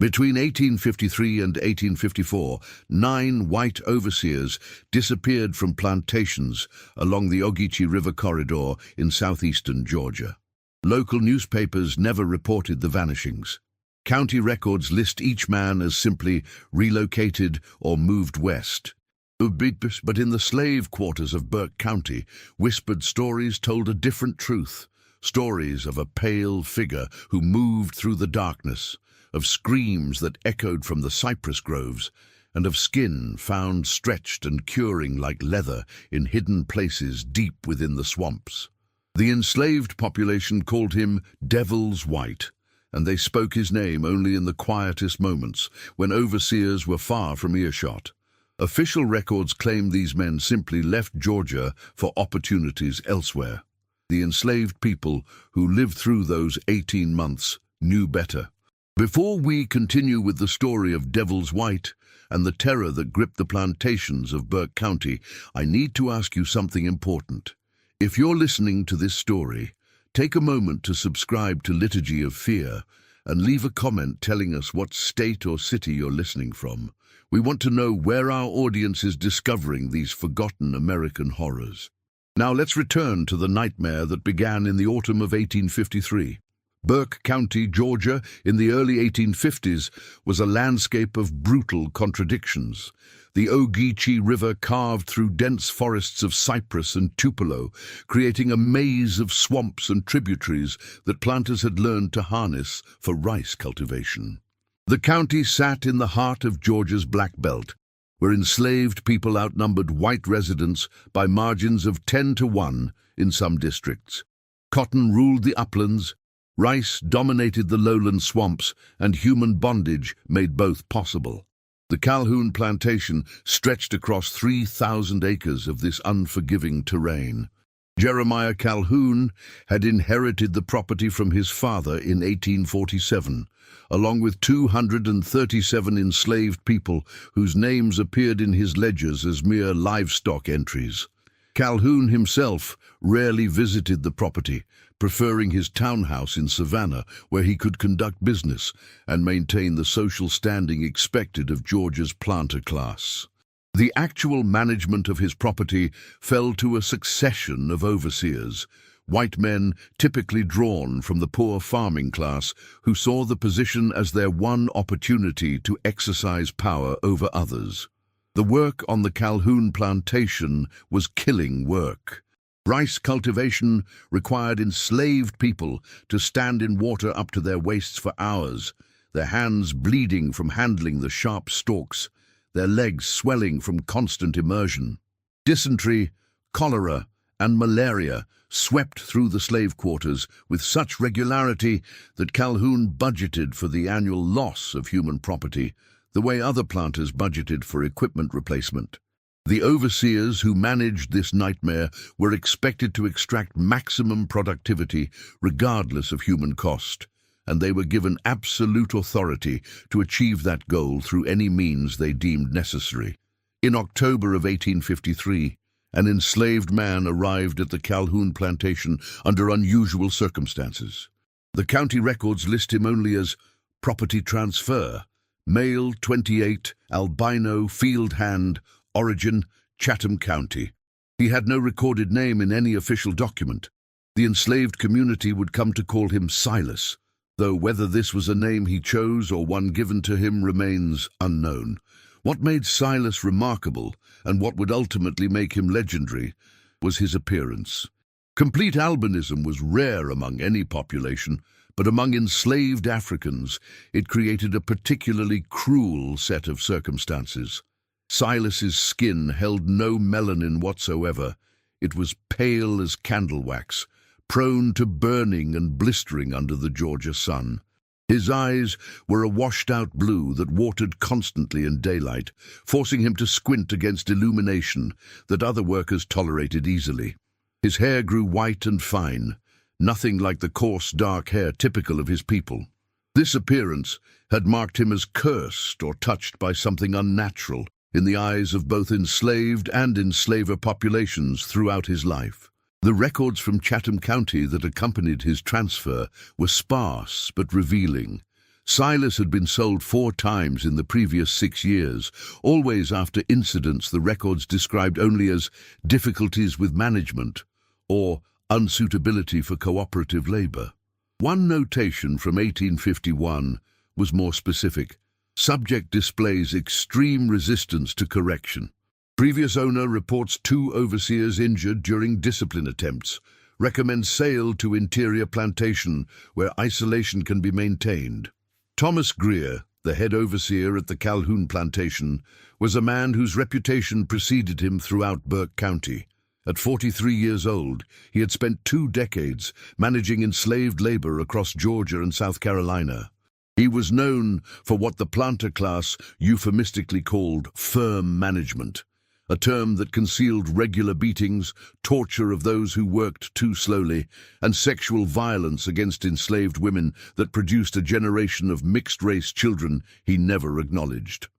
Between 1853 and 1854, 9 white overseers disappeared from plantations along the Ogeechee River corridor in southeastern Georgia. Local newspapers never reported the vanishings. County records list each man as simply relocated or moved west. But in the slave quarters of Burke County, whispered stories told a different truth. Stories of a pale figure who moved through the darkness, of screams that echoed from the cypress groves, and of skin found stretched and curing like leather in hidden places deep within the swamps. The enslaved population called him Devil's White, and they spoke his name only in the quietest moments, when overseers were far from earshot. Official records claim these men simply left Georgia for opportunities elsewhere. The enslaved people who lived through those 18 months knew better. Before we continue with the story of Devil's White and the terror that gripped the plantations of Burke County, I need to ask you something important. If you're listening to this story, take a moment to subscribe to Liturgy of Fear and leave a comment telling us what state or city you're listening from. We want to know where our audience is discovering these forgotten American horrors. Now let's return to the nightmare that began in the autumn of 1853. Burke County, Georgia, in the early 1850s, was a landscape of brutal contradictions. The Ogeechee River carved through dense forests of cypress and tupelo, creating a maze of swamps and tributaries that planters had learned to harness for rice cultivation. The county sat in the heart of Georgia's Black Belt, where enslaved people outnumbered white residents by margins of 10-1 in some districts. Cotton ruled the uplands, rice dominated the lowland swamps, and human bondage made both possible. The Calhoun plantation stretched across 3,000 acres of this unforgiving terrain. Jeremiah Calhoun had inherited the property from his father in 1847, along with 237 enslaved people whose names appeared in his ledgers as mere livestock entries. Calhoun himself rarely visited the property, preferring his townhouse in Savannah, where he could conduct business and maintain the social standing expected of Georgia's planter class. The actual management of his property fell to a succession of overseers, white men typically drawn from the poor farming class who saw the position as their one opportunity to exercise power over others. The work on the Calhoun plantation was killing work. Rice cultivation required enslaved people to stand in water up to their waists for hours, their hands bleeding from handling the sharp stalks, their legs swelling from constant immersion. Dysentery, cholera, and malaria swept through the slave quarters with such regularity that Calhoun budgeted for the annual loss of human property, the way other planters budgeted for equipment replacement. The overseers who managed this nightmare were expected to extract maximum productivity regardless of human cost, and they were given absolute authority to achieve that goal through any means they deemed necessary. In October of 1853, an enslaved man arrived at the Calhoun plantation under unusual circumstances. The county records list him only as property transfer, male 28, albino, field hand, origin, Chatham County. He had no recorded name in any official document. The enslaved community would come to call him Silas, though whether this was a name he chose or one given to him remains unknown. What made Silas remarkable, and what would ultimately make him legendary, was his appearance. Complete albinism was rare among any population, but among enslaved Africans, it created a particularly cruel set of circumstances. Silas's skin held no melanin whatsoever. It was pale as candle wax, prone to burning and blistering under the Georgia sun. His eyes were a washed-out blue that watered constantly in daylight, forcing him to squint against illumination that other workers tolerated easily. His hair grew white and fine, nothing like the coarse, dark hair typical of his people. This appearance had marked him as cursed or touched by something unnatural in the eyes of both enslaved and enslaver populations throughout his life. The records from Chatham County that accompanied his transfer were sparse but revealing. Silas had been sold 4 times in the previous 6 years, always after incidents the records described only as difficulties with management or unsuitability for cooperative labor. One notation from 1851 was more specific. Subject displays extreme resistance to correction. Previous owner reports 2 overseers injured during discipline attempts. Recommends sale to interior plantation where isolation can be maintained. Thomas Greer, the head overseer at the Calhoun plantation, was a man whose reputation preceded him throughout Burke County. At 43 years old, he had spent 2 decades managing enslaved labor across Georgia and South Carolina. He was known for what the planter class euphemistically called firm management, a term that concealed regular beatings, torture of those who worked too slowly, and sexual violence against enslaved women that produced a generation of mixed-race children he never acknowledged.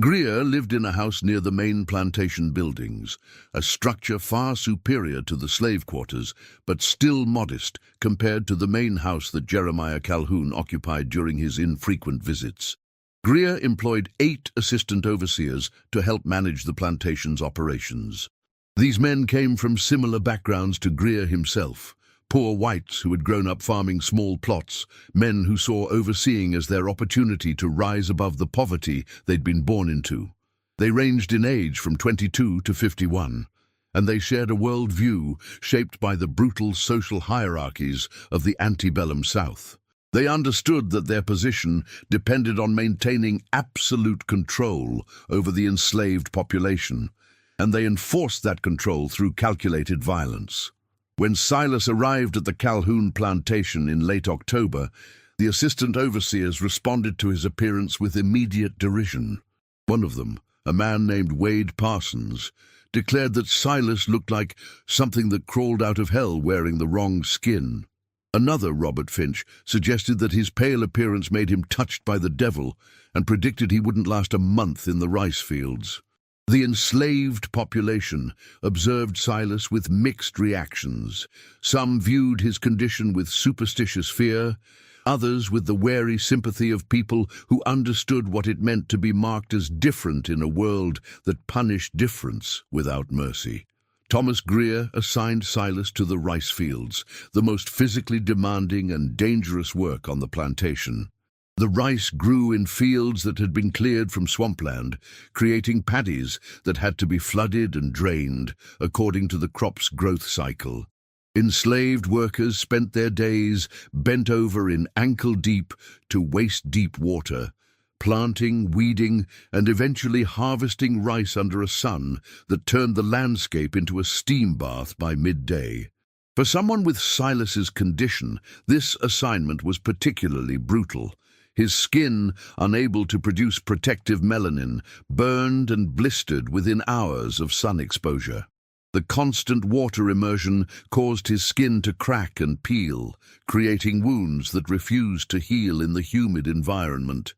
Greer lived in a house near the main plantation buildings, a structure far superior to the slave quarters, but still modest compared to the main house that Jeremiah Calhoun occupied during his infrequent visits. Greer employed 8 assistant overseers to help manage the plantation's operations. These men came from similar backgrounds to Greer himself. Poor whites who had grown up farming small plots, men who saw overseeing as their opportunity to rise above the poverty they'd been born into. They ranged in age from 22 to 51, and they shared a worldview shaped by the brutal social hierarchies of the antebellum South. They understood that their position depended on maintaining absolute control over the enslaved population, and they enforced that control through calculated violence. When Silas arrived at the Calhoun plantation in late October, the assistant overseers responded to his appearance with immediate derision. One of them, a man named Wade Parsons, declared that Silas looked like something that crawled out of hell wearing the wrong skin. Another, Robert Finch, suggested that his pale appearance made him touched by the devil and predicted he wouldn't last a month in the rice fields. The enslaved population observed Silas with mixed reactions. Some viewed his condition with superstitious fear, others with the wary sympathy of people who understood what it meant to be marked as different in a world that punished difference without mercy. Thomas Greer assigned Silas to the rice fields, the most physically demanding and dangerous work on the plantation. The rice grew in fields that had been cleared from swampland, creating paddies that had to be flooded and drained according to the crop's growth cycle. Enslaved workers spent their days bent over in ankle-deep to waist-deep water, planting, weeding, and eventually harvesting rice under a sun that turned the landscape into a steam bath by midday. For someone with Silas's condition, this assignment was particularly brutal. His skin, unable to produce protective melanin, burned and blistered within hours of sun exposure. The constant water immersion caused his skin to crack and peel, creating wounds that refused to heal in the humid environment.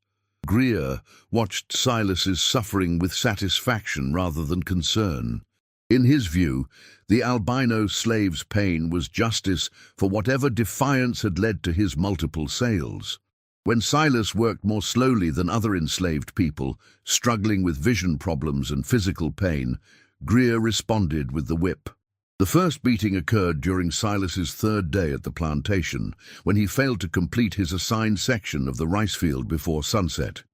Greer watched Silas's suffering with satisfaction rather than concern. In his view, the albino slave's pain was justice for whatever defiance had led to his multiple sales. When Silas worked more slowly than other enslaved people, struggling with vision problems and physical pain, Greer responded with the whip. The first beating occurred during Silas's 3rd day at the plantation, when he failed to complete his assigned section of the rice field before sunset.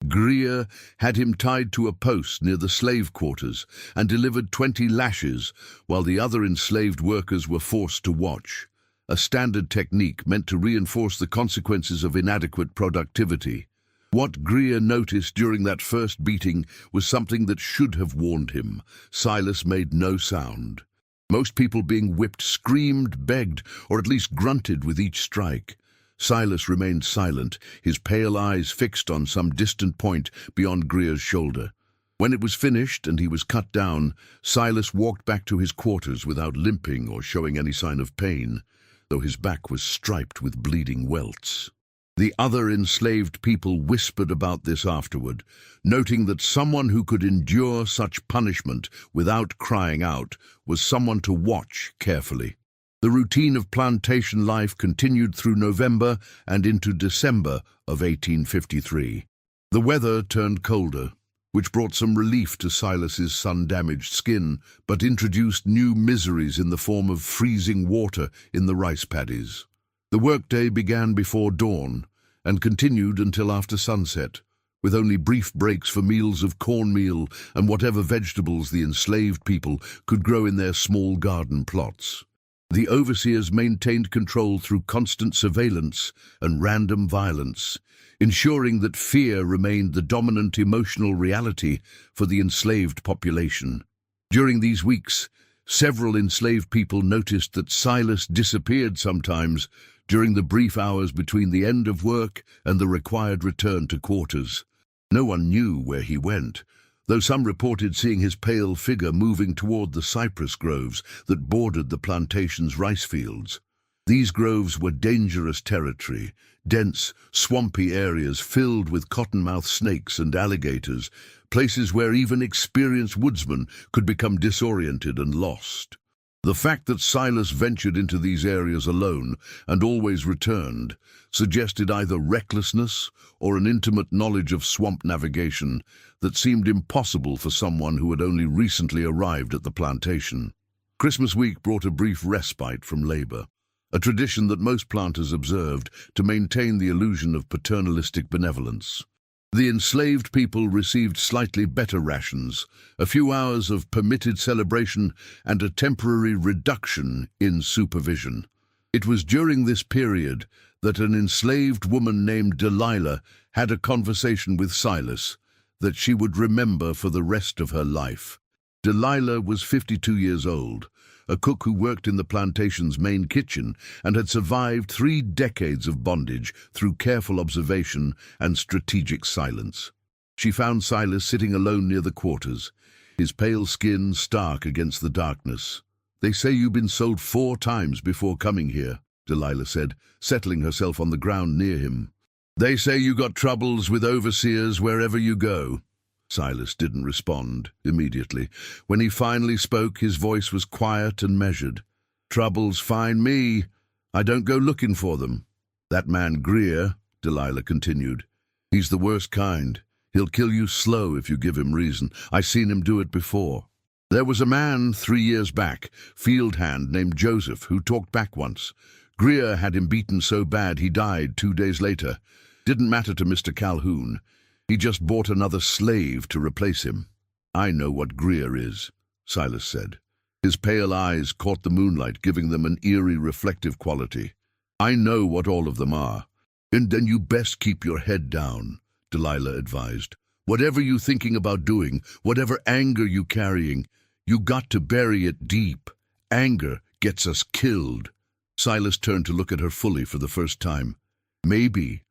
Greer had him tied to a post near the slave quarters and delivered 20 lashes, while the other enslaved workers were forced to watch. A standard technique meant to reinforce the consequences of inadequate productivity. What Greer noticed during that first beating was something that should have warned him. Silas made no sound. Most people being whipped screamed, begged, or at least grunted with each strike. Silas remained silent, his pale eyes fixed on some distant point beyond Greer's shoulder. When it was finished and he was cut down, Silas walked back to his quarters without limping or showing any sign of pain, though his back was striped with bleeding welts. The other enslaved people whispered about this afterward, noting that someone who could endure such punishment without crying out was someone to watch carefully. The routine of plantation life continued through November and into December of 1853. The weather turned colder, which brought some relief to Silas's sun-damaged skin, but introduced new miseries in the form of freezing water in the rice paddies. The workday began before dawn and continued until after sunset, with only brief breaks for meals of cornmeal and whatever vegetables the enslaved people could grow in their small garden plots. The overseers maintained control through constant surveillance and random violence, ensuring that fear remained the dominant emotional reality for the enslaved population. During these weeks, several enslaved people noticed that Silas disappeared sometimes during the brief hours between the end of work and the required return to quarters. No one knew where he went, though some reported seeing his pale figure moving toward the cypress groves that bordered the plantation's rice fields. These groves were dangerous territory, dense, swampy areas filled with cottonmouth snakes and alligators, places where even experienced woodsmen could become disoriented and lost. The fact that Silas ventured into these areas alone and always returned suggested either recklessness or an intimate knowledge of swamp navigation that seemed impossible for someone who had only recently arrived at the plantation. Christmas week brought a brief respite from labor, a tradition that most planters observed to maintain the illusion of paternalistic benevolence. The enslaved people received slightly better rations, a few hours of permitted celebration, and a temporary reduction in supervision. It was during this period that an enslaved woman named Delilah had a conversation with Silas that she would remember for the rest of her life. Delilah was 52 years old, a cook who worked in the plantation's main kitchen and had survived 3 decades of bondage through careful observation and strategic silence. She found Silas sitting alone near the quarters, his pale skin stark against the darkness. "They say you've been sold 4 times before coming here," Delilah said, settling herself on the ground near him. "They say you got troubles with overseers wherever you go." Silas didn't respond immediately. When he finally spoke, his voice was quiet and measured. "Troubles find me. I don't go looking for them." "That man Greer," Delilah continued, "he's the worst kind. He'll kill you slow if you give him reason. I seen him do it before. There was a man 3 years back, field hand named Joseph, who talked back once. Greer had him beaten so bad he died 2 days later. Didn't matter to Mr. Calhoun. He just bought another slave to replace him." "I know what Greer is," Silas said. His pale eyes caught the moonlight, giving them an eerie reflective quality. "I know what all of them are. And then you best keep your head down," Delilah advised. "Whatever you thinking about doing, whatever anger you carrying, you got to bury it deep. Anger gets us killed." Silas turned to look at her fully for the first time. Maybe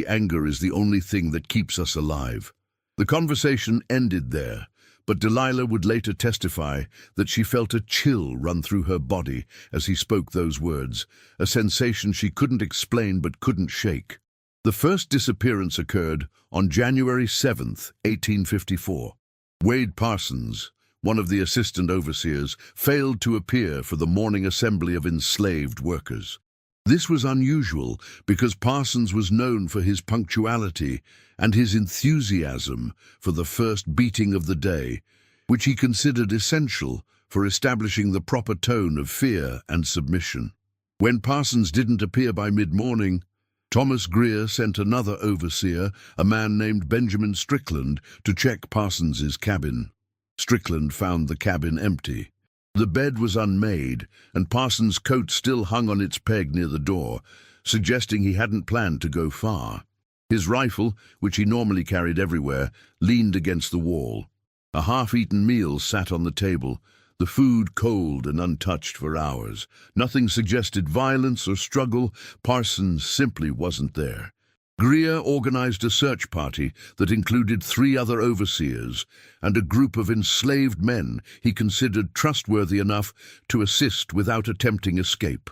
anger is the only thing that keeps us alive. The conversation ended there, but Delilah would later testify that she felt a chill run through her body as he spoke those words, a sensation she couldn't explain but couldn't shake. The first disappearance occurred on January 7th, 1854. Wade Parsons, one of the assistant overseers, failed to appear for the morning assembly of enslaved workers. This was unusual because Parsons was known for his punctuality and his enthusiasm for the first beating of the day, which he considered essential for establishing the proper tone of fear and submission. When Parsons didn't appear by mid-morning, Thomas Greer sent another overseer, a man named Benjamin Strickland, to check Parsons's cabin. Strickland found the cabin empty. The bed was unmade, and Parsons' coat still hung on its peg near the door, suggesting he hadn't planned to go far. His rifle, which he normally carried everywhere, leaned against the wall. A half-eaten meal sat on the table, the food cold and untouched for hours. Nothing suggested violence or struggle. Parsons simply wasn't there. Greer organized a search party that included 3 other overseers and a group of enslaved men he considered trustworthy enough to assist without attempting escape.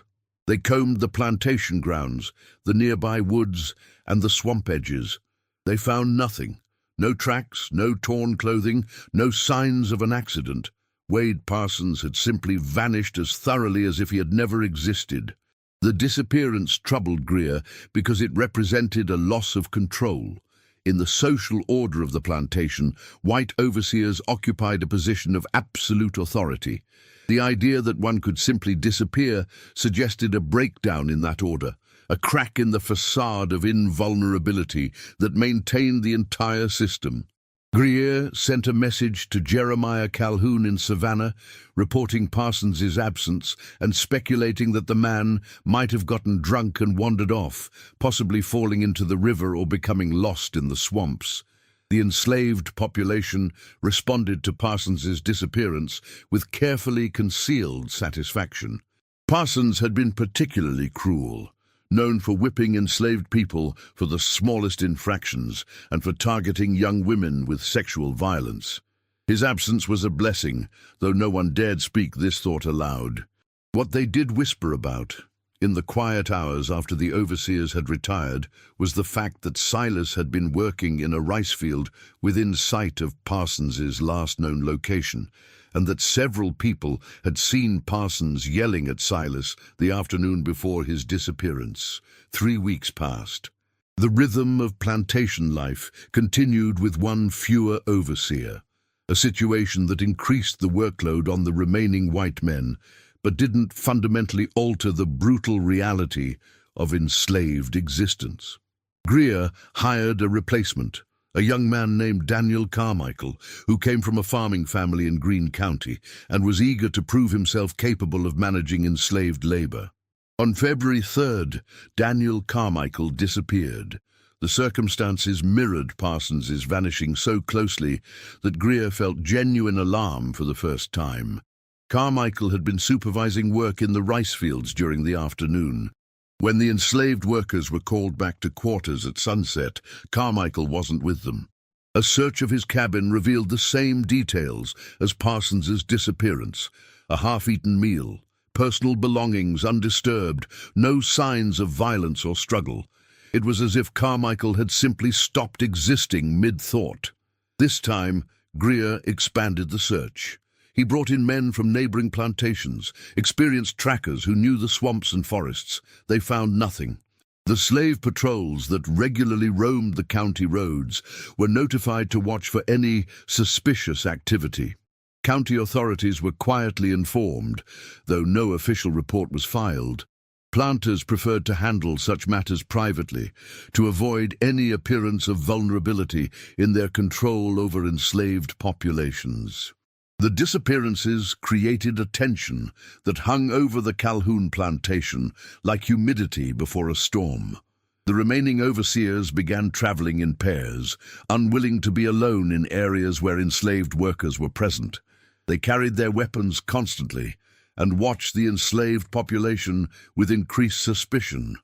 They combed the plantation grounds, the nearby woods, and the swamp edges. They found nothing. No tracks, no torn clothing, no signs of an accident. Wade Parsons had simply vanished as thoroughly as if he had never existed. The disappearance troubled Greer because it represented a loss of control. In the social order of the plantation, white overseers occupied a position of absolute authority. The idea that one could simply disappear suggested a breakdown in that order, a crack in the facade of invulnerability that maintained the entire system. Greer sent a message to Jeremiah Calhoun in Savannah, reporting Parsons's absence and speculating that the man might have gotten drunk and wandered off, possibly falling into the river or becoming lost in the swamps. The enslaved population responded to Parsons's disappearance with carefully concealed satisfaction. Parsons had been particularly cruel, known for whipping enslaved people for the smallest infractions and for targeting young women with sexual violence. His absence was a blessing, though no one dared speak this thought aloud. What they did whisper about, in the quiet hours after the overseers had retired, was the fact that Silas had been working in a rice field within sight of Parsons's last known location, and that several people had seen Parsons yelling at Silas the afternoon before his disappearance. 3 weeks passed. The rhythm of plantation life continued with one fewer overseer, a situation that increased the workload on the remaining white men, but didn't fundamentally alter the brutal reality of enslaved existence. Greer hired a replacement, a young man named Daniel Carmichael, who came from a farming family in Greene County and was eager to prove himself capable of managing enslaved labor. On February 3rd, Daniel Carmichael disappeared. The circumstances mirrored Parsons's vanishing so closely that Greer felt genuine alarm for the first time. Carmichael had been supervising work in the rice fields during the afternoon. When the enslaved workers were called back to quarters at sunset, Carmichael wasn't with them. A search of his cabin revealed the same details as Parsons's disappearance: a half-eaten meal, personal belongings undisturbed, no signs of violence or struggle. It was as if Carmichael had simply stopped existing mid-thought. This time, Greer expanded the search. He brought in men from neighboring plantations, experienced trackers who knew the swamps and forests. They found nothing. The slave patrols that regularly roamed the county roads were notified to watch for any suspicious activity. County authorities were quietly informed, though no official report was filed. Planters preferred to handle such matters privately, to avoid any appearance of vulnerability in their control over enslaved populations. The disappearances created a tension that hung over the Calhoun plantation like humidity before a storm. The remaining overseers began traveling in pairs, unwilling to be alone in areas where enslaved workers were present. They carried their weapons constantly and watched the enslaved population with increased suspicion.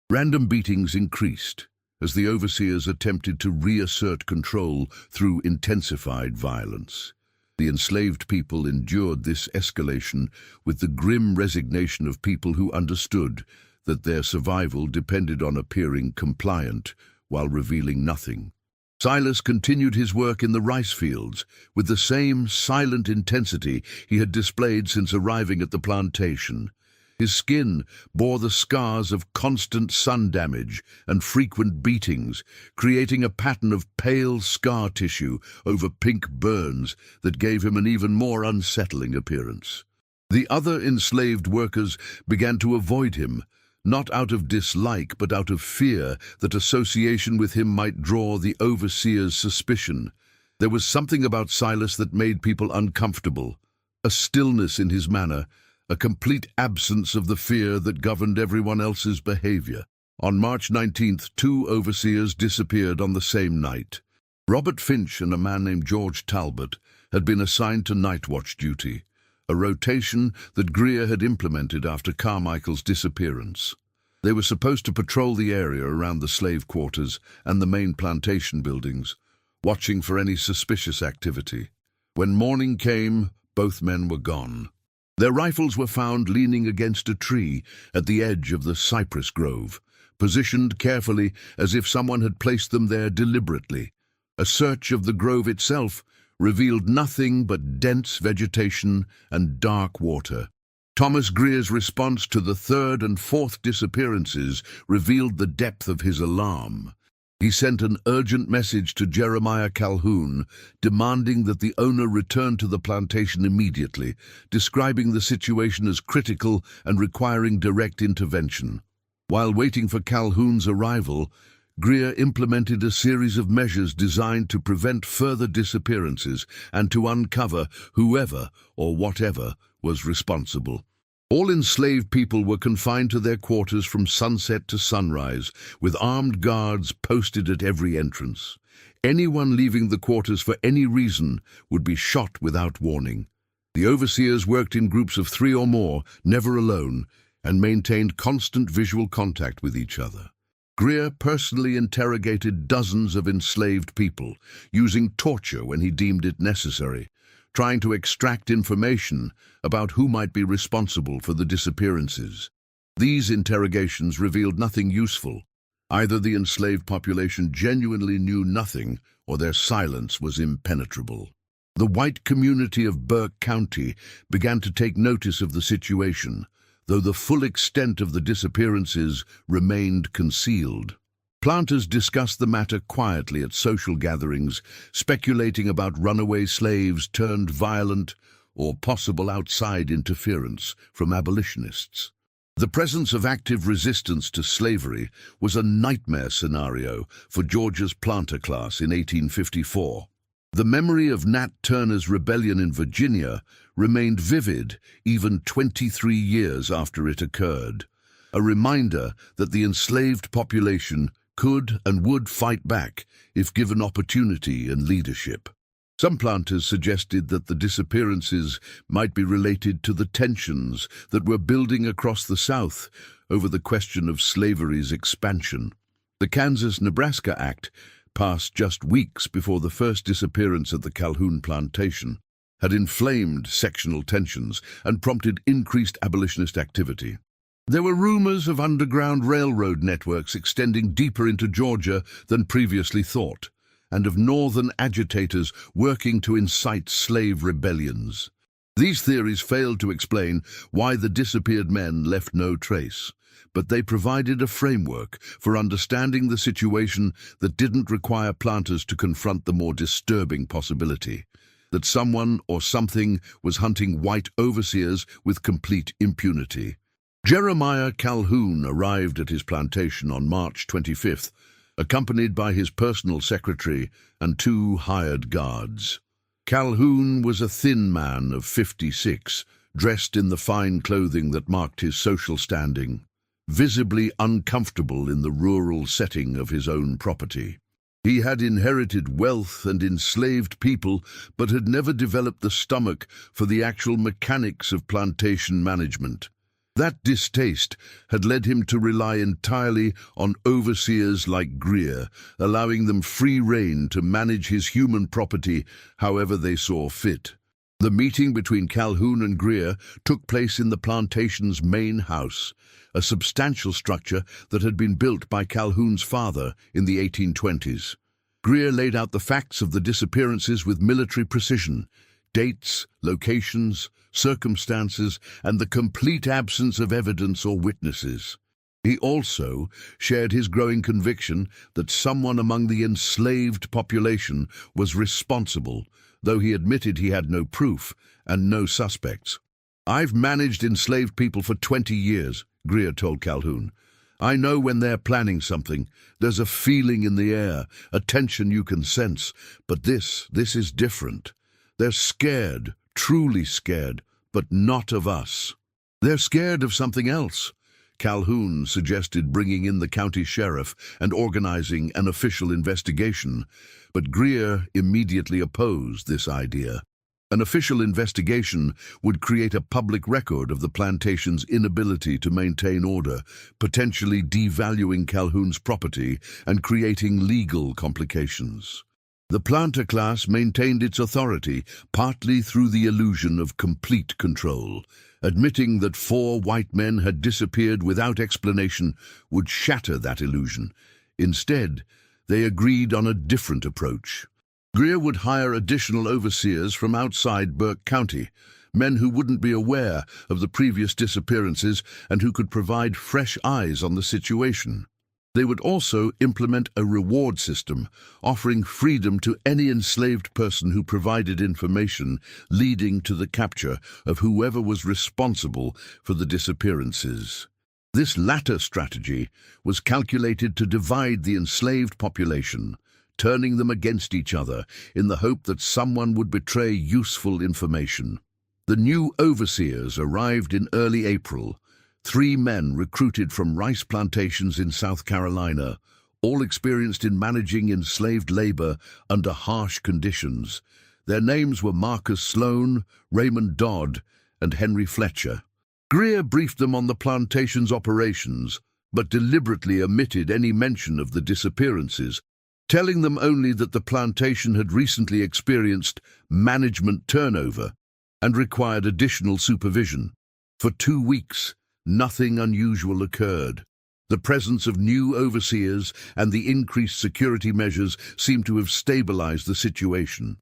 Random beatings increased as the overseers attempted to reassert control through intensified violence. The enslaved people endured this escalation with the grim resignation of people who understood that their survival depended on appearing compliant while revealing nothing. Silas continued his work in the rice fields with the same silent intensity he had displayed since arriving at the plantation. His skin bore the scars of constant sun damage and frequent beatings, creating a pattern of pale scar tissue over pink burns that gave him an even more unsettling appearance. The other enslaved workers began to avoid him, not out of dislike but out of fear that association with him might draw the overseer's suspicion. There was something about Silas that made people uncomfortable, a stillness in his manner, a complete absence of the fear that governed everyone else's behavior. On March 19th, 2 overseers disappeared on the same night. Robert Finch and a man named George Talbot had been assigned to night watch duty, a rotation that Greer had implemented after Carmichael's disappearance. They were supposed to patrol the area around the slave quarters and the main plantation buildings, watching for any suspicious activity. When morning came, both men were gone. Their rifles were found leaning against a tree at the edge of the cypress grove, positioned carefully as if someone had placed them there deliberately. A search of the grove itself revealed nothing but dense vegetation and dark water. Thomas Greer's response to the third and fourth disappearances revealed the depth of his alarm. He sent an urgent message to Jeremiah Calhoun, demanding that the owner return to the plantation immediately, describing the situation as critical and requiring direct intervention. While waiting for Calhoun's arrival, Greer implemented a series of measures designed to prevent further disappearances and to uncover whoever or whatever was responsible. All enslaved people were confined to their quarters from sunset to sunrise, with armed guards posted at every entrance. Anyone leaving the quarters for any reason would be shot without warning. The overseers worked in groups of 3 or more, never alone, and maintained constant visual contact with each other. Greer personally interrogated dozens of enslaved people, using torture when he deemed it necessary, trying to extract information about who might be responsible for the disappearances. These interrogations revealed nothing useful. Either the enslaved population genuinely knew nothing, or their silence was impenetrable. The white community of Burke County began to take notice of the situation, though the full extent of the disappearances remained concealed. Planters discussed the matter quietly at social gatherings, speculating about runaway slaves turned violent or possible outside interference from abolitionists. The presence of active resistance to slavery was a nightmare scenario for Georgia's planter class in 1854. The memory of Nat Turner's rebellion in Virginia remained vivid even 23 years after it occurred, a reminder that the enslaved population could and would fight back if given opportunity and leadership. Some planters suggested that the disappearances might be related to the tensions that were building across the South over the question of slavery's expansion. The Kansas-Nebraska Act, passed just weeks before the first disappearance at the Calhoun plantation, had inflamed sectional tensions and prompted increased abolitionist activity. There were rumors of underground railroad networks extending deeper into Georgia than previously thought, and of northern agitators working to incite slave rebellions. These theories failed to explain why the disappeared men left no trace, but they provided a framework for understanding the situation that didn't require planters to confront the more disturbing possibility that someone or something was hunting white overseers with complete impunity. Jeremiah Calhoun arrived at his plantation on March 25th, accompanied by his personal secretary and 2 hired guards. Calhoun was a thin man of 56, dressed in the fine clothing that marked his social standing, visibly uncomfortable in the rural setting of his own property. He had inherited wealth and enslaved people, but had never developed the stomach for the actual mechanics of plantation management. That distaste had led him to rely entirely on overseers like Greer, allowing them free rein to manage his human property however they saw fit. The meeting between Calhoun and Greer took place in the plantation's main house, a substantial structure that had been built by Calhoun's father in the 1820s. Greer laid out the facts of the disappearances with military precision: dates, locations, circumstances, and the complete absence of evidence or witnesses. He also shared his growing conviction that someone among the enslaved population was responsible, though he admitted he had no proof and no suspects. "I've managed enslaved people for 20 years, Greer told Calhoun. "I know when they're planning something. There's a feeling in the air, a tension you can sense. But this is different. They're scared, truly scared, but not of us. They're scared of something else." Calhoun suggested bringing in the county sheriff and organizing an official investigation, but Greer immediately opposed this idea. An official investigation would create a public record of the plantation's inability to maintain order, potentially devaluing Calhoun's property and creating legal complications. The planter class maintained its authority partly through the illusion of complete control. Admitting that 4 white men had disappeared without explanation would shatter that illusion. Instead, they agreed on a different approach. Greer would hire additional overseers from outside Burke County, men who wouldn't be aware of the previous disappearances and who could provide fresh eyes on the situation. They would also implement a reward system, offering freedom to any enslaved person who provided information leading to the capture of whoever was responsible for the disappearances. This latter strategy was calculated to divide the enslaved population, turning them against each other in the hope that someone would betray useful information. The new overseers arrived in early April, 3 men recruited from rice plantations in South Carolina, all experienced in managing enslaved labor under harsh conditions. Their names were Marcus Sloan, Raymond Dodd, and Henry Fletcher. Greer briefed them on the plantation's operations, but deliberately omitted any mention of the disappearances, telling them only that the plantation had recently experienced management turnover and required additional supervision. For 2 weeks, nothing unusual occurred. The presence of new overseers and the increased security measures seemed to have stabilized the situation.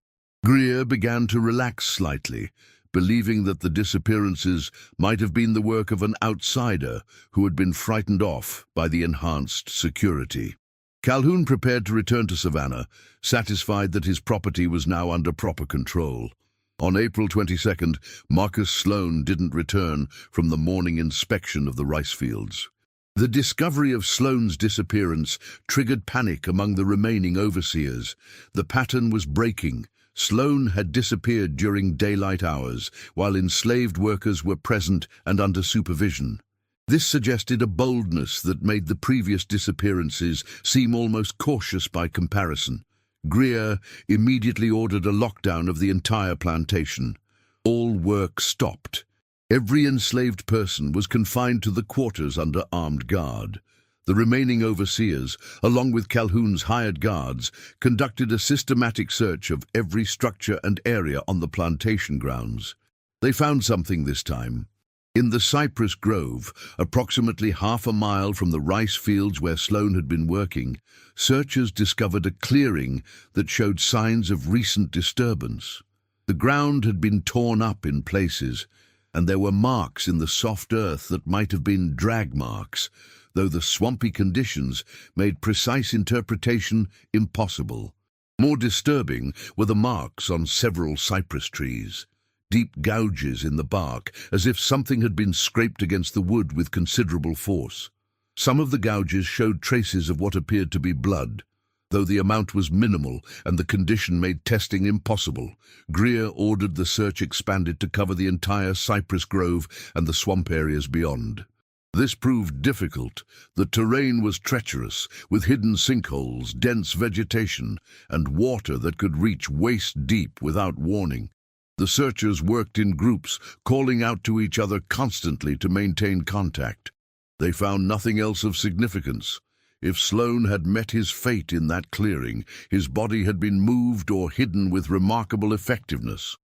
Greer began to relax slightly, believing that the disappearances might have been the work of an outsider who had been frightened off by the enhanced security. Calhoun prepared to return to Savannah, satisfied that his property was now under proper control. On April 22nd, Marcus Sloan didn't return from the morning inspection of the rice fields. The discovery of Sloan's disappearance triggered panic among the remaining overseers. The pattern was breaking. Sloan had disappeared during daylight hours, while enslaved workers were present and under supervision. This suggested a boldness that made the previous disappearances seem almost cautious by comparison. Greer immediately ordered a lockdown of the entire plantation. All work stopped. Every enslaved person was confined to the quarters under armed guard. The remaining overseers, along with Calhoun's hired guards, conducted a systematic search of every structure and area on the plantation grounds. They found something this time. In the cypress grove, approximately half a mile from the rice fields where Sloan had been working, searchers discovered a clearing that showed signs of recent disturbance. The ground had been torn up in places, and there were marks in the soft earth that might have been drag marks, though the swampy conditions made precise interpretation impossible. More disturbing were the marks on several cypress trees. Deep gouges in the bark, as if something had been scraped against the wood with considerable force. Some of the gouges showed traces of what appeared to be blood. Though the amount was minimal and the condition made testing impossible, Greer ordered the search expanded to cover the entire cypress grove and the swamp areas beyond. This proved difficult. The terrain was treacherous, with hidden sinkholes, dense vegetation, and water that could reach waist-deep without warning. The searchers worked in groups, calling out to each other constantly to maintain contact. They found nothing else of significance. If Sloan had met his fate in that clearing, his body had been moved or hidden with remarkable effectiveness.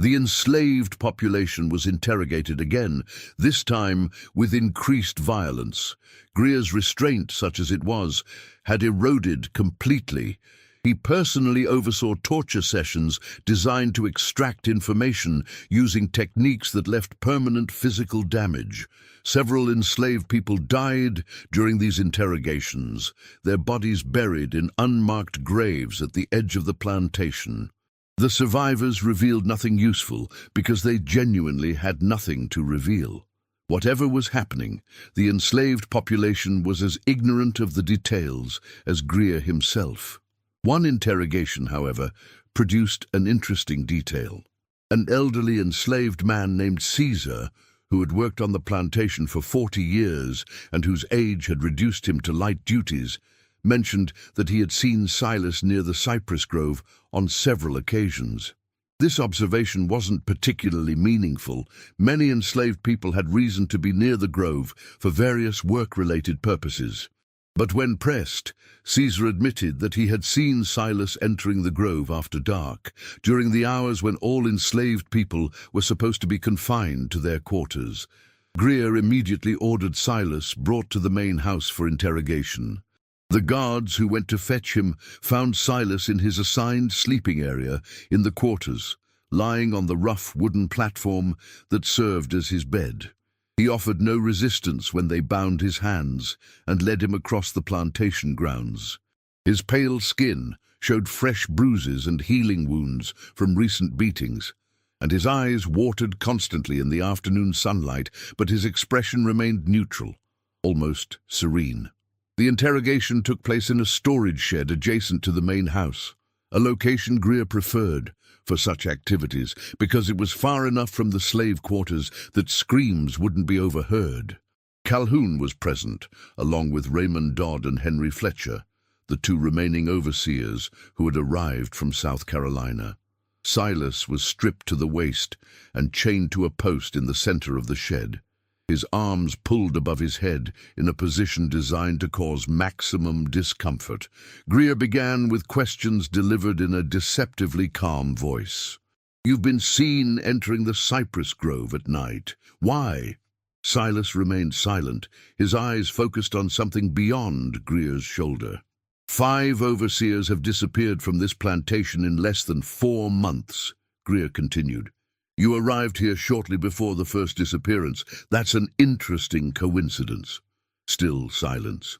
The enslaved population was interrogated again, this time with increased violence. Greer's restraint, such as it was, had eroded completely. He personally oversaw torture sessions designed to extract information using techniques that left permanent physical damage. Several enslaved people died during these interrogations, their bodies buried in unmarked graves at the edge of the plantation. The survivors revealed nothing useful because they genuinely had nothing to reveal. Whatever was happening, the enslaved population was as ignorant of the details as Greer himself. One interrogation, however, produced an interesting detail. An elderly enslaved man named Caesar, who had worked on the plantation for 40 years and whose age had reduced him to light duties, mentioned that he had seen Silas near the cypress grove on several occasions. This observation wasn't particularly meaningful. Many enslaved people had reason to be near the grove for various work-related purposes. But when pressed, Caesar admitted that he had seen Silas entering the grove after dark, during the hours when all enslaved people were supposed to be confined to their quarters. Greer immediately ordered Silas brought to the main house for interrogation. The guards who went to fetch him found Silas in his assigned sleeping area in the quarters, lying on the rough wooden platform that served as his bed. He offered no resistance when they bound his hands and led him across the plantation grounds. His pale skin showed fresh bruises and healing wounds from recent beatings, and his eyes watered constantly in the afternoon sunlight, but his expression remained neutral, almost serene. The interrogation took place in a storage shed adjacent to the main house, a location Greer preferred for such activities because it was far enough from the slave quarters that screams wouldn't be overheard. Calhoun was present, along with Raymond Dodd and Henry Fletcher, the two remaining overseers who had arrived from South Carolina. Silas was stripped to the waist and chained to a post in the center of the shed, his arms pulled above his head in a position designed to cause maximum discomfort. Greer began with questions delivered in a deceptively calm voice. "You've been seen entering the cypress grove at night. Why?" Silas remained silent, his eyes focused on something beyond Greer's shoulder. "5 overseers have disappeared from this plantation in less than 4 months, Greer continued. "You arrived here shortly before the first disappearance. That's an interesting coincidence." Still silence.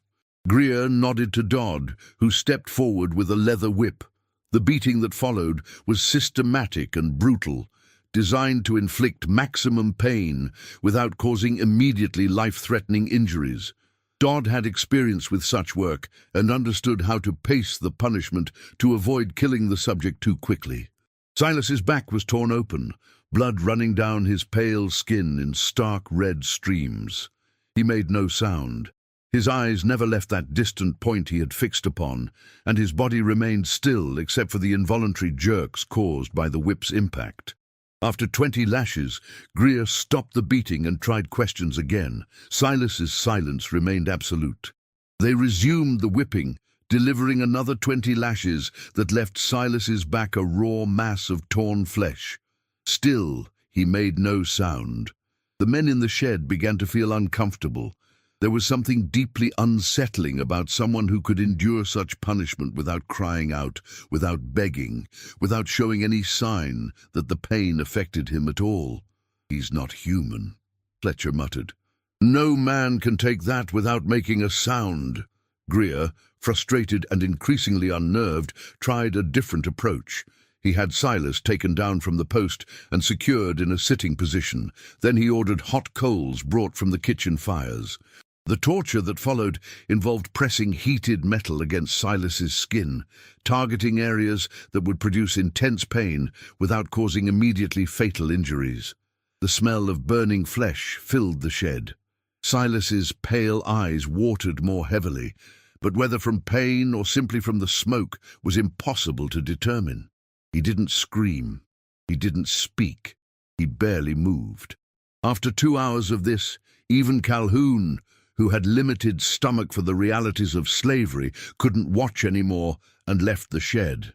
Greer nodded to Dodd, who stepped forward with a leather whip. The beating that followed was systematic and brutal, designed to inflict maximum pain without causing immediately life-threatening injuries. Dodd had experience with such work and understood how to pace the punishment to avoid killing the subject too quickly. Silas's back was torn open, blood running down his pale skin in stark red streams. He made no sound. His eyes never left that distant point he had fixed upon, and his body remained still except for the involuntary jerks caused by the whip's impact. After 20 lashes, Greer stopped the beating and tried questions again. Silas's silence remained absolute. They resumed the whipping, delivering another 20 lashes that left Silas's back a raw mass of torn flesh. Still, he made no sound. The men in the shed began to feel uncomfortable. There was something deeply unsettling about someone who could endure such punishment without crying out, without begging, without showing any sign that the pain affected him at all. "He's not human," Fletcher muttered. "No man can take that without making a sound." Greer, frustrated and increasingly unnerved, tried a different approach. He had Silas taken down from the post and secured in a sitting position. Then he ordered hot coals brought from the kitchen fires. The torture that followed involved pressing heated metal against Silas's skin, targeting areas that would produce intense pain without causing immediately fatal injuries. The smell of burning flesh filled the shed. Silas's pale eyes watered more heavily, but whether from pain or simply from the smoke was impossible to determine. He didn't scream. He didn't speak. He barely moved. After 2 hours of this, even Calhoun, who had limited stomach for the realities of slavery, couldn't watch anymore and left the shed.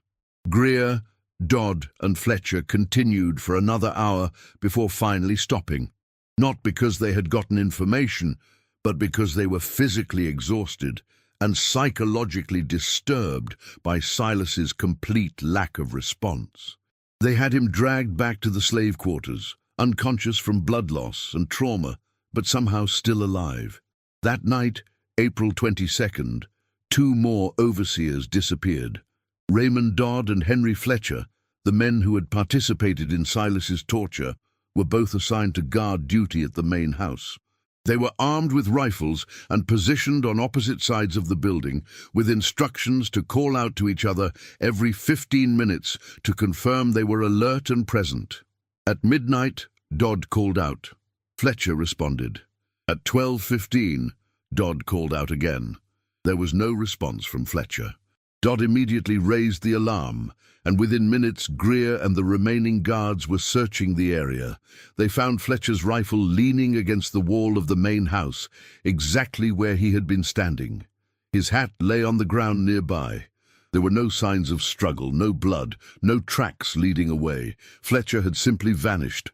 Greer, Dodd, and Fletcher continued for another hour before finally stopping, not because they had gotten information, but because they were physically exhausted and psychologically disturbed by Silas's complete lack of response. They had him dragged back to the slave quarters, unconscious from blood loss and trauma, but somehow still alive. That night, April 22nd, 2 more overseers disappeared. Raymond Dodd and Henry Fletcher, the men who had participated in Silas's torture, were both assigned to guard duty at the main house. They were armed with rifles and positioned on opposite sides of the building, with instructions to call out to each other every 15 minutes to confirm they were alert and present. At midnight, Dodd called out. Fletcher responded. At 12:15, Dodd called out again. There was no response from Fletcher. Dodd immediately raised the alarm, and within minutes Greer and the remaining guards were searching the area. They found Fletcher's rifle leaning against the wall of the main house, exactly where he had been standing. His hat lay on the ground nearby. There were no signs of struggle, no blood, no tracks leading away. Fletcher had simply vanished.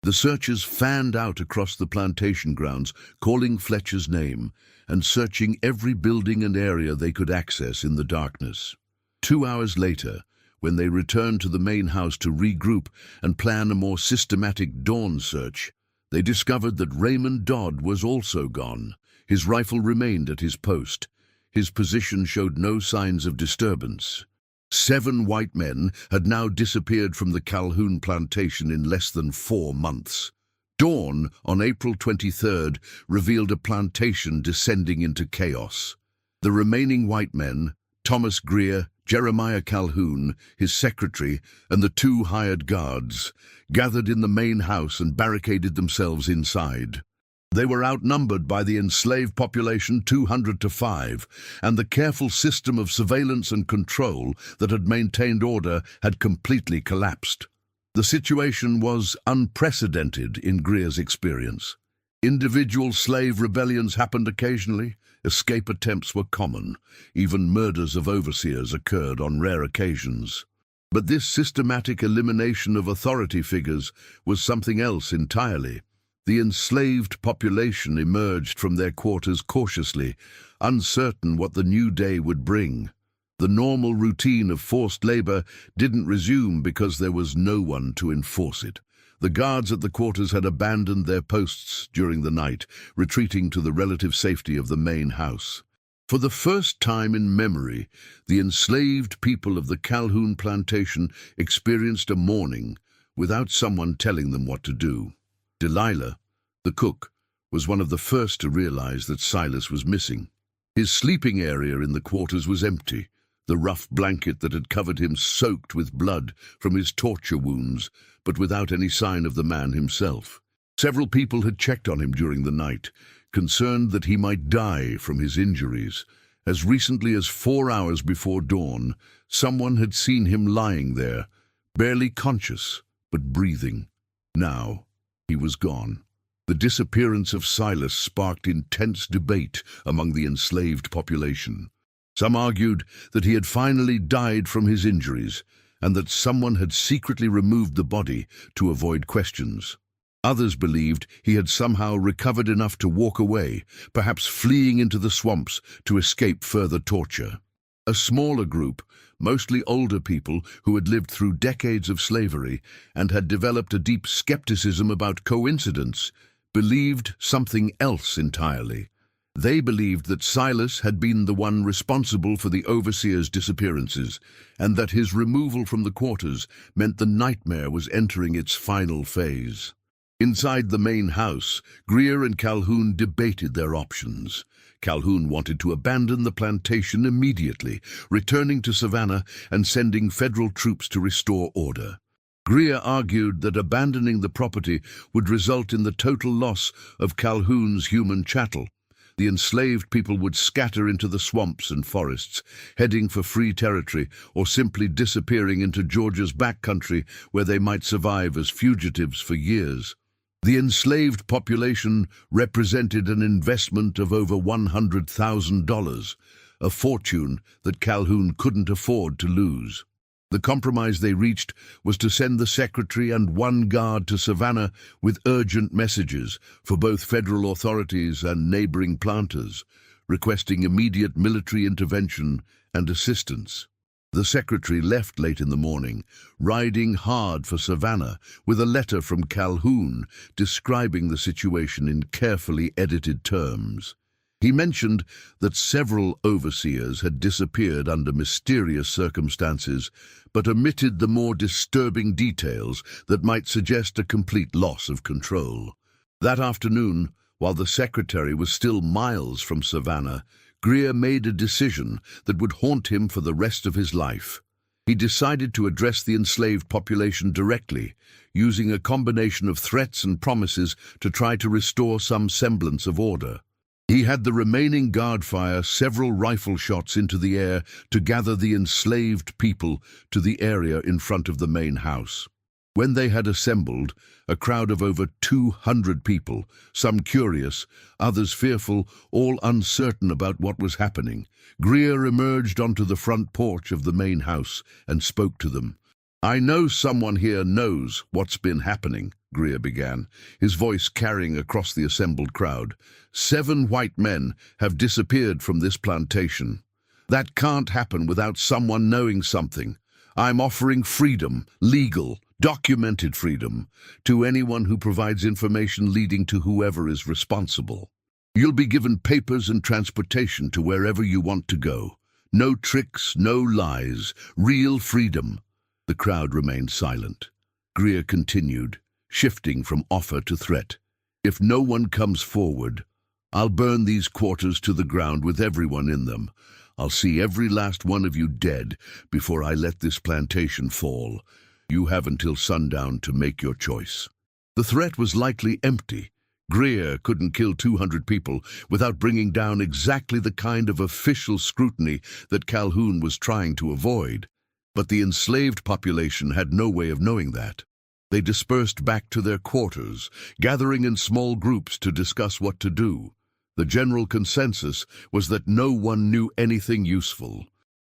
The searchers fanned out across the plantation grounds, calling Fletcher's name and searching every building and area they could access in the darkness. 2 hours later, when they returned to the main house to regroup and plan a more systematic dawn search, they discovered that Raymond Dodd was also gone. His rifle remained at his post. His position showed no signs of disturbance. 7 white men had now disappeared from the Calhoun plantation in less than 4 months. Dawn on April 23rd revealed a plantation descending into chaos. The remaining white men, Thomas Greer, Jeremiah Calhoun, his secretary, and the 2 hired guards, gathered in the main house and barricaded themselves inside. They were outnumbered by the enslaved population 200 to 5, and the careful system of surveillance and control that had maintained order had completely collapsed. The situation was unprecedented in Greer's experience. Individual slave rebellions happened occasionally, escape attempts were common, even murders of overseers occurred on rare occasions. But this systematic elimination of authority figures was something else entirely. The enslaved population emerged from their quarters cautiously, uncertain what the new day would bring. The normal routine of forced labor didn't resume because there was no one to enforce it. The guards at the quarters had abandoned their posts during the night, retreating to the relative safety of the main house. For the first time in memory, the enslaved people of the Calhoun plantation experienced a morning without someone telling them what to do. Delilah, the cook, was one of the first to realize that Silas was missing. His sleeping area in the quarters was empty, the rough blanket that had covered him soaked with blood from his torture wounds, but without any sign of the man himself. Several people had checked on him during the night, concerned that he might die from his injuries. As recently as 4 hours before dawn, someone had seen him lying there, barely conscious, but breathing. Now, he was gone. The disappearance of Silas sparked intense debate among the enslaved population. Some argued that he had finally died from his injuries, and that someone had secretly removed the body to avoid questions. Others believed he had somehow recovered enough to walk away, perhaps fleeing into the swamps to escape further torture. A smaller group, mostly older people who had lived through decades of slavery and had developed a deep skepticism about coincidence, believed something else entirely. They believed that Silas had been the one responsible for the overseer's disappearances, and that his removal from the quarters meant the nightmare was entering its final phase. Inside the main house, Greer and Calhoun debated their options. Calhoun wanted to abandon the plantation immediately, returning to Savannah and sending federal troops to restore order. Greer argued that abandoning the property would result in the total loss of Calhoun's human chattel. The enslaved people would scatter into the swamps and forests, heading for free territory or simply disappearing into Georgia's backcountry where they might survive as fugitives for years. The enslaved population represented an investment of over $100,000, a fortune that Calhoun couldn't afford to lose. The compromise they reached was to send the secretary and 1 guard to Savannah with urgent messages for both federal authorities and neighboring planters, requesting immediate military intervention and assistance. The secretary left late in the morning, riding hard for Savannah with a letter from Calhoun describing the situation in carefully edited terms. He mentioned that several overseers had disappeared under mysterious circumstances, but omitted the more disturbing details that might suggest a complete loss of control. That afternoon, while the secretary was still miles from Savannah, Greer made a decision that would haunt him for the rest of his life. He decided to address the enslaved population directly, using a combination of threats and promises to try to restore some semblance of order. He had the remaining guard fire several rifle shots into the air to gather the enslaved people to the area in front of the main house. When they had assembled, a crowd of over 200 people, some curious, others fearful, all uncertain about what was happening, Greer emerged onto the front porch of the main house and spoke to them. "I know someone here knows what's been happening," Greer began, his voice carrying across the assembled crowd. 7 white men have disappeared from this plantation. That can't happen without someone knowing something. I'm offering freedom, legal, documented freedom, to anyone who provides information leading to whoever is responsible. You'll be given papers and transportation to wherever you want to go. No tricks, no lies, real freedom. The crowd remained silent. Greer continued, shifting from offer to threat. If no one comes forward, I'll burn these quarters to the ground with everyone in them. I'll see every last one of you dead before I let this plantation fall. You have until sundown to make your choice. The threat was likely empty. Greer couldn't kill 200 people without bringing down exactly the kind of official scrutiny that Calhoun was trying to avoid. But the enslaved population had no way of knowing that. They dispersed back to their quarters, gathering in small groups to discuss what to do. The general consensus was that no one knew anything useful.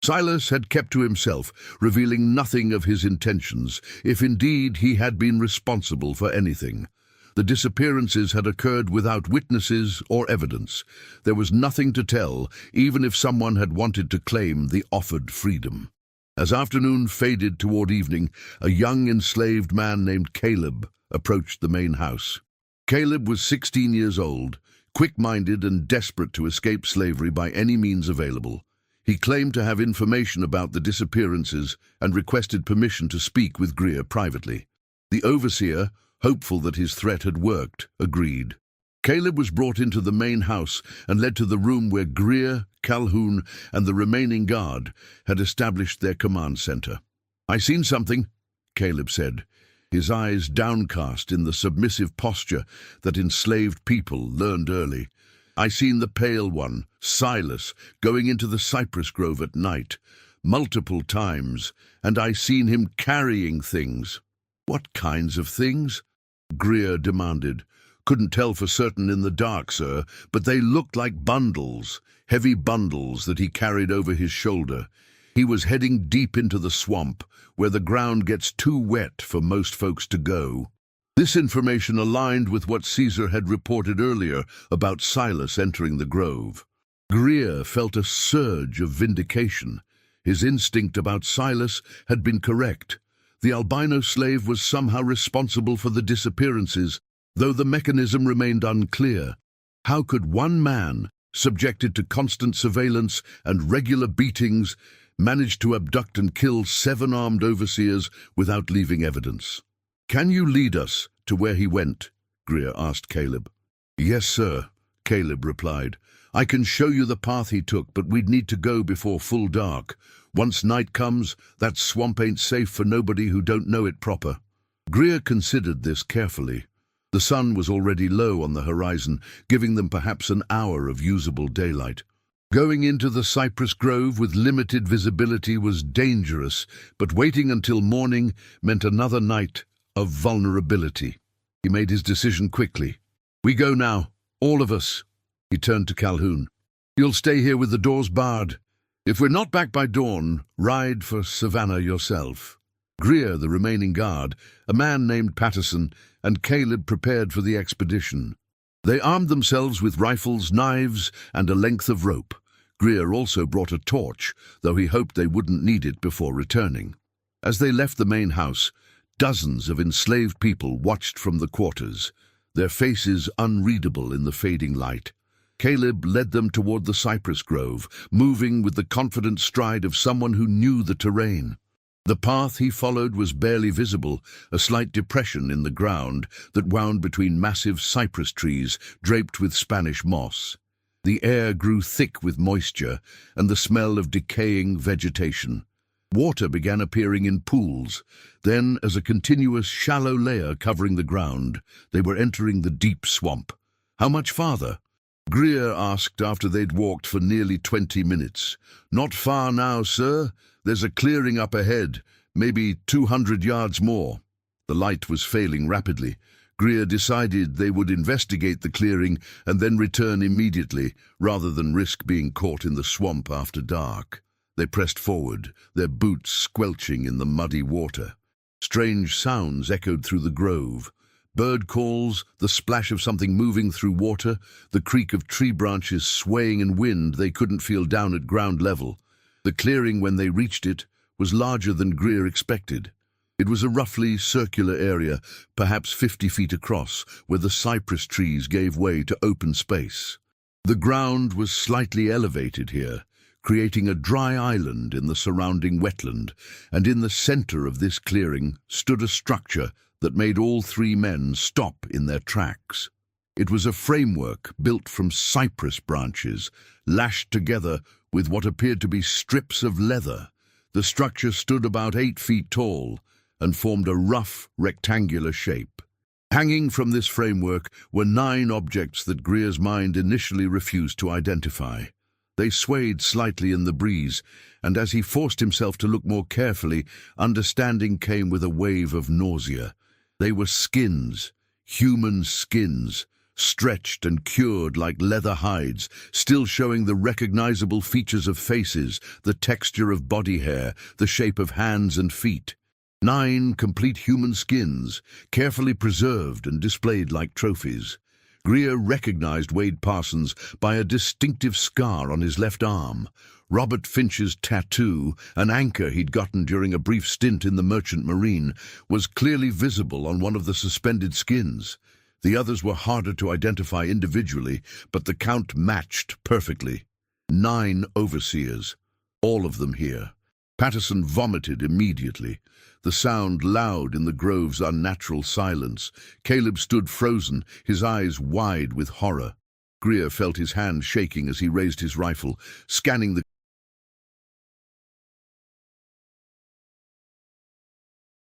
Silas had kept to himself, revealing nothing of his intentions, if indeed he had been responsible for anything. The disappearances had occurred without witnesses or evidence. There was nothing to tell, even if someone had wanted to claim the offered freedom. As afternoon faded toward evening, a young enslaved man named Caleb approached the main house. Caleb was 16 years old, quick-minded and desperate to escape slavery by any means available. He claimed to have information about the disappearances and requested permission to speak with Greer privately. The overseer, hopeful that his threat had worked, agreed. Caleb was brought into the main house and led to the room where Greer, Calhoun, and the remaining guard had established their command center. "I seen something," Caleb said, his eyes downcast in the submissive posture that enslaved people learned early. "I seen the pale one, Silas, going into the cypress grove at night, multiple times, and I seen him carrying things." "What kinds of things?" Greer demanded. "Couldn't tell for certain in the dark, sir, but they looked like bundles, heavy bundles that he carried over his shoulder. He was heading deep into the swamp, where the ground gets too wet for most folks to go." This information aligned with what Caesar had reported earlier about Silas entering the grove. Greer felt a surge of vindication. His instinct about Silas had been correct. The albino slave was somehow responsible for the disappearances, though the mechanism remained unclear. How could one man, subjected to constant surveillance and regular beatings, manage to abduct and kill 7 armed overseers without leaving evidence? "Can you lead us to where he went?" Greer asked Caleb. "Yes, sir," Caleb replied. "I can show you the path he took, but we'd need to go before full dark. Once night comes, that swamp ain't safe for nobody who don't know it proper." Greer considered this carefully. The sun was already low on the horizon, giving them perhaps an hour of usable daylight. Going into the cypress grove with limited visibility was dangerous, but waiting until morning meant another night of vulnerability. He made his decision quickly. "We go now, all of us." He turned to Calhoun. "You'll stay here with the doors barred. If we're not back by dawn, ride for Savannah yourself." Greer, the remaining guard, a man named Patterson, and Caleb prepared for the expedition. They armed themselves with rifles, knives, and a length of rope. Greer also brought a torch, though he hoped they wouldn't need it before returning. As they left the main house, dozens of enslaved people watched from the quarters, their faces unreadable in the fading light. Caleb led them toward the cypress grove, moving with the confident stride of someone who knew the terrain. The path he followed was barely visible, a slight depression in the ground that wound between massive cypress trees draped with Spanish moss. The air grew thick with moisture and the smell of decaying vegetation. Water began appearing in pools. Then, as a continuous shallow layer covering the ground, they were entering the deep swamp. "How much farther?" Greer asked after they'd walked for nearly 20 minutes. "Not far now, sir. There's a clearing up ahead, maybe 200 yards more." The light was failing rapidly. Greer decided they would investigate the clearing and then return immediately, rather than risk being caught in the swamp after dark. They pressed forward, their boots squelching in the muddy water. Strange sounds echoed through the grove. Bird calls, the splash of something moving through water, the creak of tree branches swaying in wind they couldn't feel down at ground level. The clearing, when they reached it, was larger than Greer expected. It was a roughly circular area, perhaps 50 feet across, where the cypress trees gave way to open space. The ground was slightly elevated here, creating a dry island in the surrounding wetland, and in the center of this clearing stood a structure that made all three men stop in their tracks. It was a framework built from cypress branches, lashed together with what appeared to be strips of leather. The structure stood about 8 feet tall and formed a rough, rectangular shape. Hanging from this framework were 9 objects that Greer's mind initially refused to identify. They swayed slightly in the breeze, and as he forced himself to look more carefully, understanding came with a wave of nausea. They were skins, human skins, stretched and cured like leather hides, still showing the recognizable features of faces, the texture of body hair, the shape of hands and feet. 9 complete human skins, carefully preserved and displayed like trophies. Greer recognized Wade Parsons by a distinctive scar on his left arm. Robert Finch's tattoo, an anchor he'd gotten during a brief stint in the Merchant Marine, was clearly visible on one of the suspended skins. The others were harder to identify individually, but the count matched perfectly. 9 overseers, all of them here. Patterson vomited immediately, the sound loud in the grove's unnatural silence. Caleb stood frozen, his eyes wide with horror. Greer felt his hand shaking as he raised his rifle, scanning the